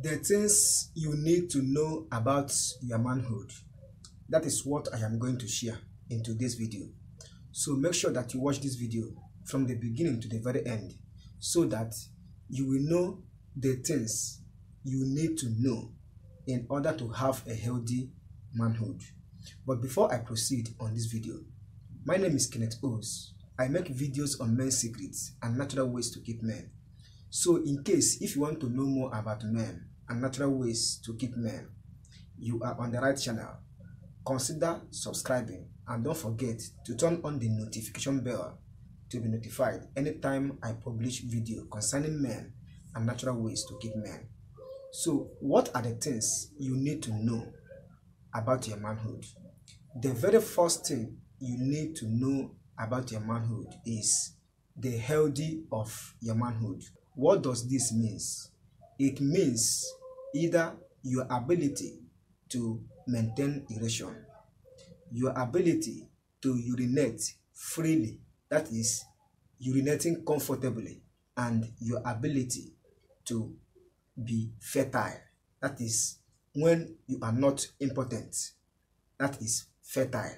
The things you need to know about your manhood. That is what I am going to share in today's video. So make sure that you watch this video from the beginning to the very end so that you will know the things you need to know in order to have a healthy manhood. But before I proceed on this video, my name is Kenneth Os. I make videos on men's secrets and natural ways to keep men. So in case if you want to know more about men and natural ways to keep men, you are on the right channel. Consider subscribing and don't forget to turn on the notification bell to be notified anytime I publish video concerning men and natural ways to keep men. So what are the things you need to know about your manhood? The very first thing you need to know about your manhood is the healthy of your manhood. What does this mean? It means either your ability to maintain erection, your ability to urinate freely, that is, urinating comfortably, and your ability to be fertile, that is, when you are not impotent, that is fertile.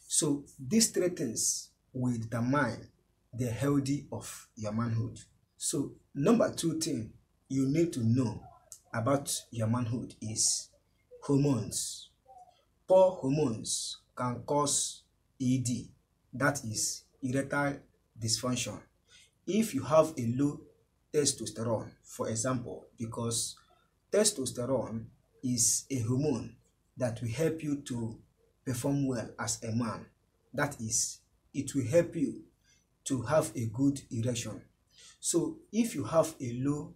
So these three things will determine the healthy of your manhood. So number two thing you need to know about your manhood is hormones. Poor hormones can cause ED, that is erectile dysfunction. If you have a low testosterone, for example, because testosterone is a hormone that will help you to perform well as a man, that is, it will help you to have a good erection. So if you have a low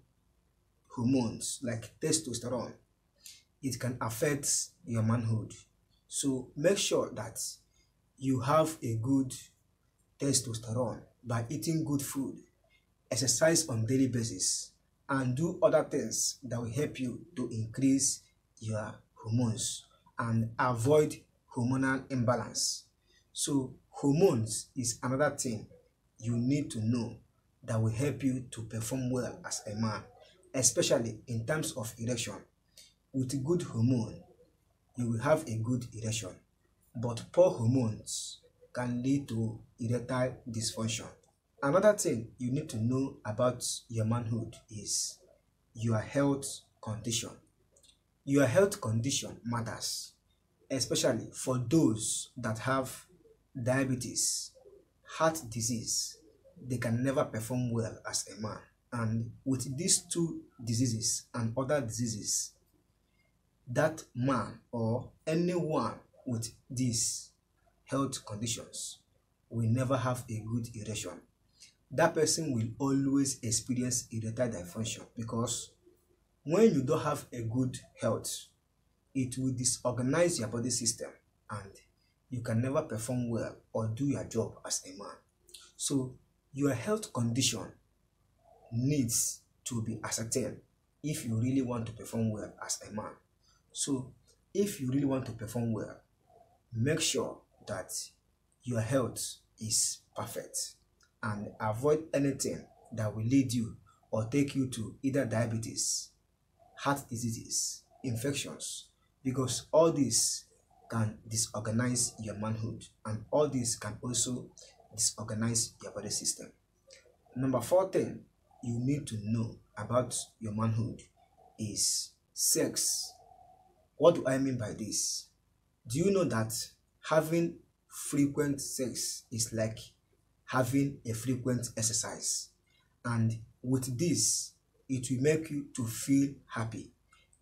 hormones like testosterone, it can affect your manhood. So make sure that you have a good testosterone by eating good food, exercise on daily basis, and do other things that will help you to increase your hormones and avoid hormonal imbalance. So hormones is another thing you need to know that will help you to perform well as a man, especially in terms of erection. With good hormone, you will have a good erection, but poor hormones can lead to erectile dysfunction. Another thing you need to know about your manhood is your health condition. Your health condition matters, especially for those that have diabetes, heart disease. They can never perform well as a man. And with these two diseases and other diseases, that man or anyone with these health conditions will never have a good erection. That person will always experience erectile dysfunction, because when you don't have a good health, it will disorganize your body system and you can never perform well or do your job as a man. So your health condition needs to be ascertained if you really want to perform well as a man. So if you really want to perform well, make sure that your health is perfect and avoid anything that will lead you or take you to either diabetes, heart diseases, infections, because all this can disorganize your manhood and all this can also disorganize your body system. Number four thing you need to know about your manhood is sex. What do I mean by this? Do you know that having frequent sex is like having a frequent exercise? And with this, it will make you to feel happy.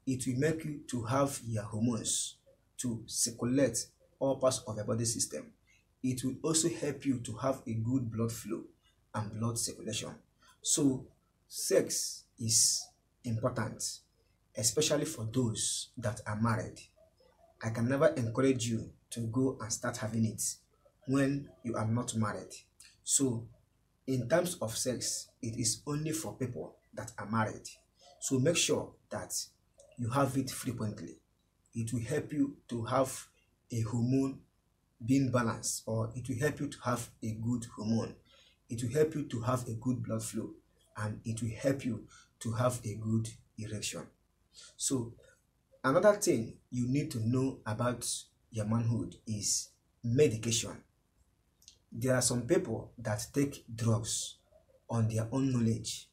It will make you to have your hormones to circulate all parts of your body system. It will also help you to have a good blood flow and blood circulation. So sex is important, especially for those that are married. I can never encourage you to go and start having it when you are not married. So in terms of sex, it is only for people that are married. So make sure that you have it frequently. It will help you to have a hormone being balanced, or it will help you to have a good hormone. It will help you to have a good blood flow, and it will help you to have a good erection. So another thing you need to know about your manhood is medication. There are some people that take drugs on their own knowledge,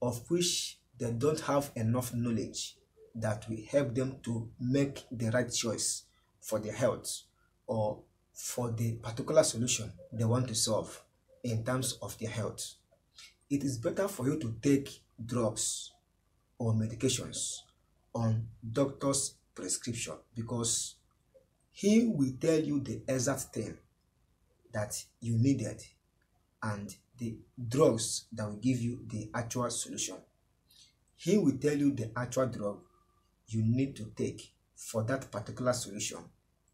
of which they don't have enough knowledge that will help them to make the right choice for their health or for the particular solution they want to solve in terms of their health. It is better for you to take drugs or medications on doctor's prescription, because he will tell you the exact thing that you needed and the drugs that will give you the actual solution. He will tell you the actual drug you need to take for that particular solution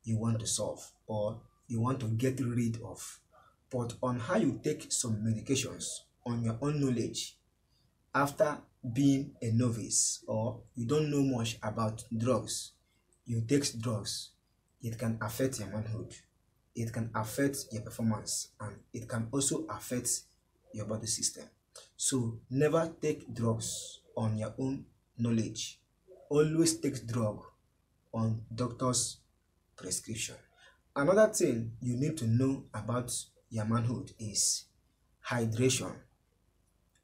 you want to solve or you want to get rid of. But on how you take some medications on your own knowledge, after being a novice or you don't know much about drugs, you take drugs, it can affect your manhood, it can affect your performance, and it can also affect your body system. So never take drugs on your own knowledge. Always take drug on doctor's prescription. Another thing you need to know about your manhood is hydration.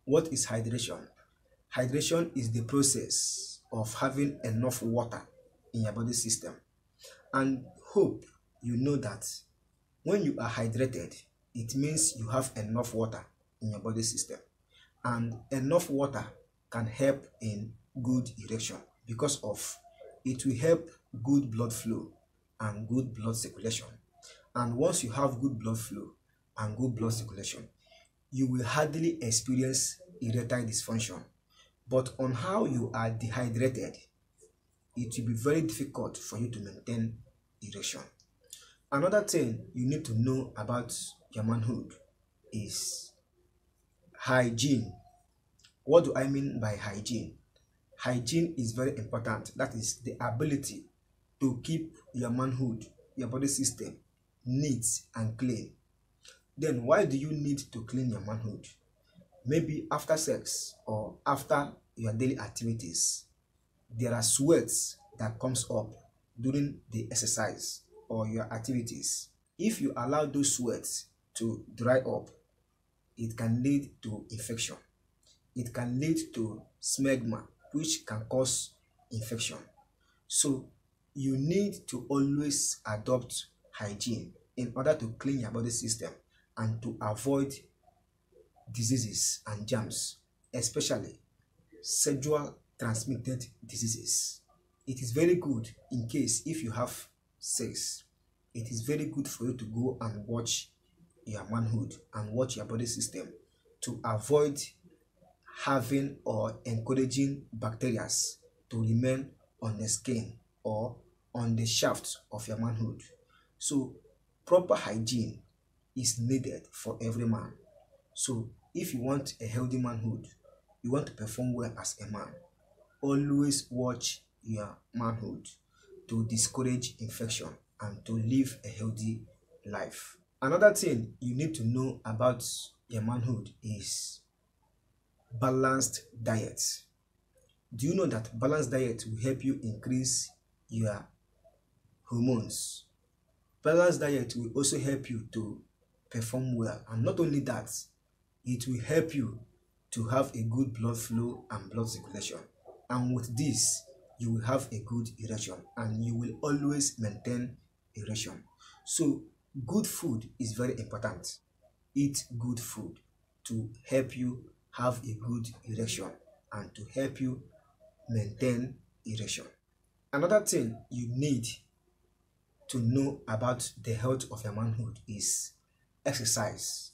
What is hydration? Hydration is the process of having enough water in your body system. And hope you know that when you are hydrated, it means you have enough water in your body system. And enough water can help in good erection because of it will help good blood flow and good blood circulation. And once you have good blood flow and good blood circulation, you will hardly experience erectile dysfunction. But on how you are dehydrated, it will be very difficult for you to maintain erection. Another thing you need to know about your manhood is hygiene. What do I mean by hygiene? Hygiene is very important. That is the ability to keep your manhood, your body system, neat and clean. Then why do you need to clean your manhood? Maybe after sex or after your daily activities, there are sweats that comes up during the exercise or your activities. If you allow those sweats to dry up, it can lead to infection. It can lead to smegma, which can cause infection. So you need to always adopt hygiene in order to clean your body system and to avoid diseases and germs, especially sexual transmitted diseases. It is very good in case if you have sex, it is very good for you to go and watch your manhood and watch your body system to avoid having or encouraging bacteria to remain on the skin or on the shaft of your manhood. So proper hygiene is needed for every man. So if you want a healthy manhood, you want to perform well as a man, always watch your manhood to discourage infection and to live a healthy life. Another thing you need to know about your manhood is balanced diet. Do you know that balanced diet will help you increase your hormones? Balanced diet will also help you to perform well, and not only that, it will help you to have a good blood flow and blood circulation. And with this, you will have a good erection and you will always maintain erection. So good food is very important. Eat good food to help you have a good erection and to help you maintain erection. Another thing you need to know about the health of your manhood is exercise.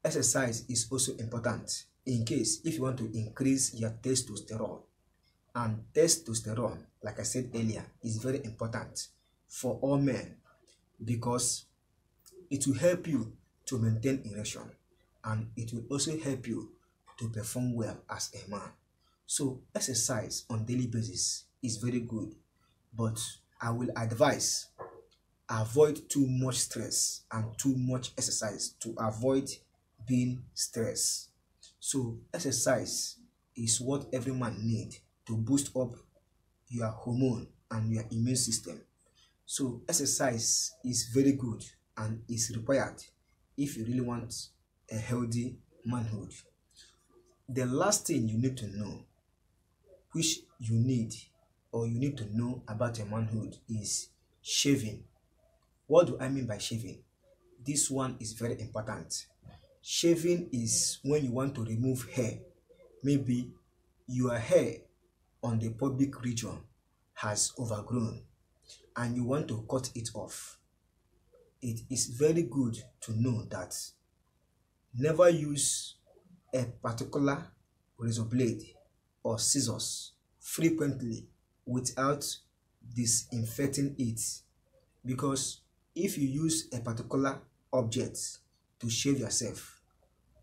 Exercise is also important in case if you want to increase your testosterone. And testosterone, like I said earlier, is very important for all men because it will help you to maintain erection and it will also help you to perform well as a man. So exercise on daily basis is very good, but I will advise avoid too much stress and too much exercise to avoid being stressed. So exercise is what every man needs to boost up your hormone and your immune system. So exercise is very good and is required if you really want a healthy manhood. The last thing you need to know, which you need to know about your manhood, is shaving. What do I mean by shaving? This one is very important. Shaving is when you want to remove hair. Maybe your hair on the pubic region has overgrown and you want to cut it off. It is very good to know that never use a particular razor blade or scissors frequently without disinfecting it, because if you use a particular object to shave yourself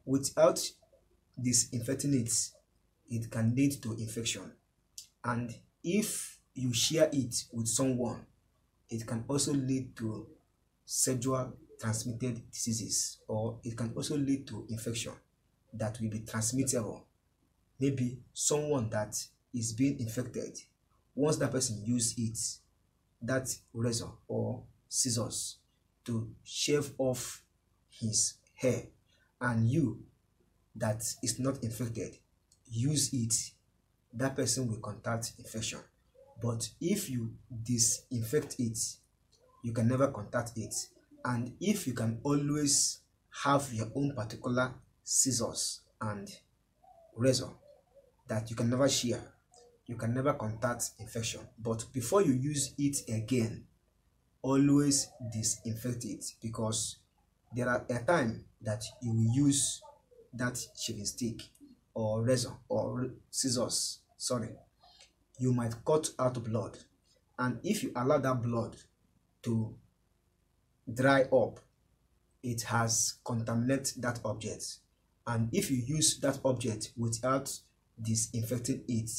without disinfecting it, it can lead to infection. And if you share it with someone, it can also lead to sexual transmitted diseases, or it can also lead to infection that will be transmittable. Maybe someone that is being infected, once that person use it, that razor or scissors, to shave off his hair, and you that is not infected use it, that person will contact infection. But if you disinfect it, you can never contact it. And if you can always have your own particular scissors and razor that you can never share, you can never contact infection. But before you use it again, always disinfect it, because there are a time that you will use that shaving stick or razor or scissors, you might cut out blood, and if you allow that blood to dry up, it has contaminated that object. And if you use that object without disinfecting it,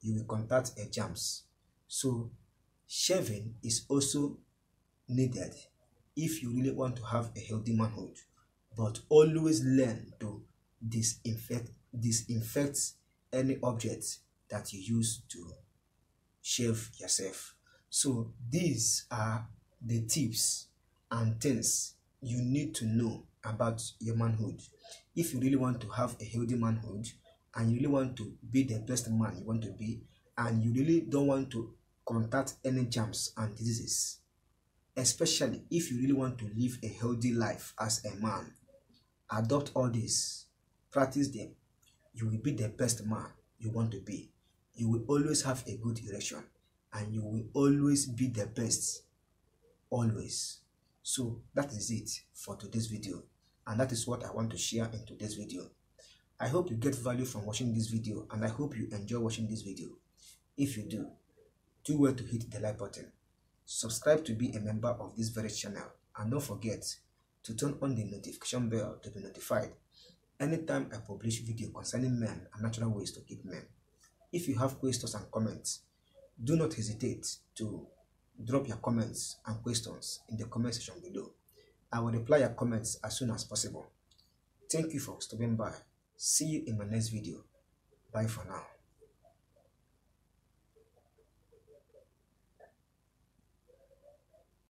you will contact a germs. So shaving is also needed if you really want to have a healthy manhood, but always learn to disinfect any object that you use to shave yourself. So these are the tips and things you need to know about your manhood if you really want to have a healthy manhood, and you really want to be the best man you want to be, and you really don't want to contact any germs and diseases. Especially if you really want to live a healthy life as a man, adopt all this, practice them. You will be the best man you want to be. You will always have a good erection, and you will always be the best, always. So that is it for today's video, and that is what I want to share in today's video. I hope you get value from watching this video, and I hope you enjoy watching this video. If you do, do well to hit the like button, subscribe to be a member of this very channel, and don't forget to turn on the notification bell to be notified anytime I publish video concerning men and natural ways to keep men. If you have questions and comments, do not hesitate to drop your comments and questions in the comment section below. I will reply your comments as soon as possible. Thank you for stopping by. See you in my next video. Bye for now.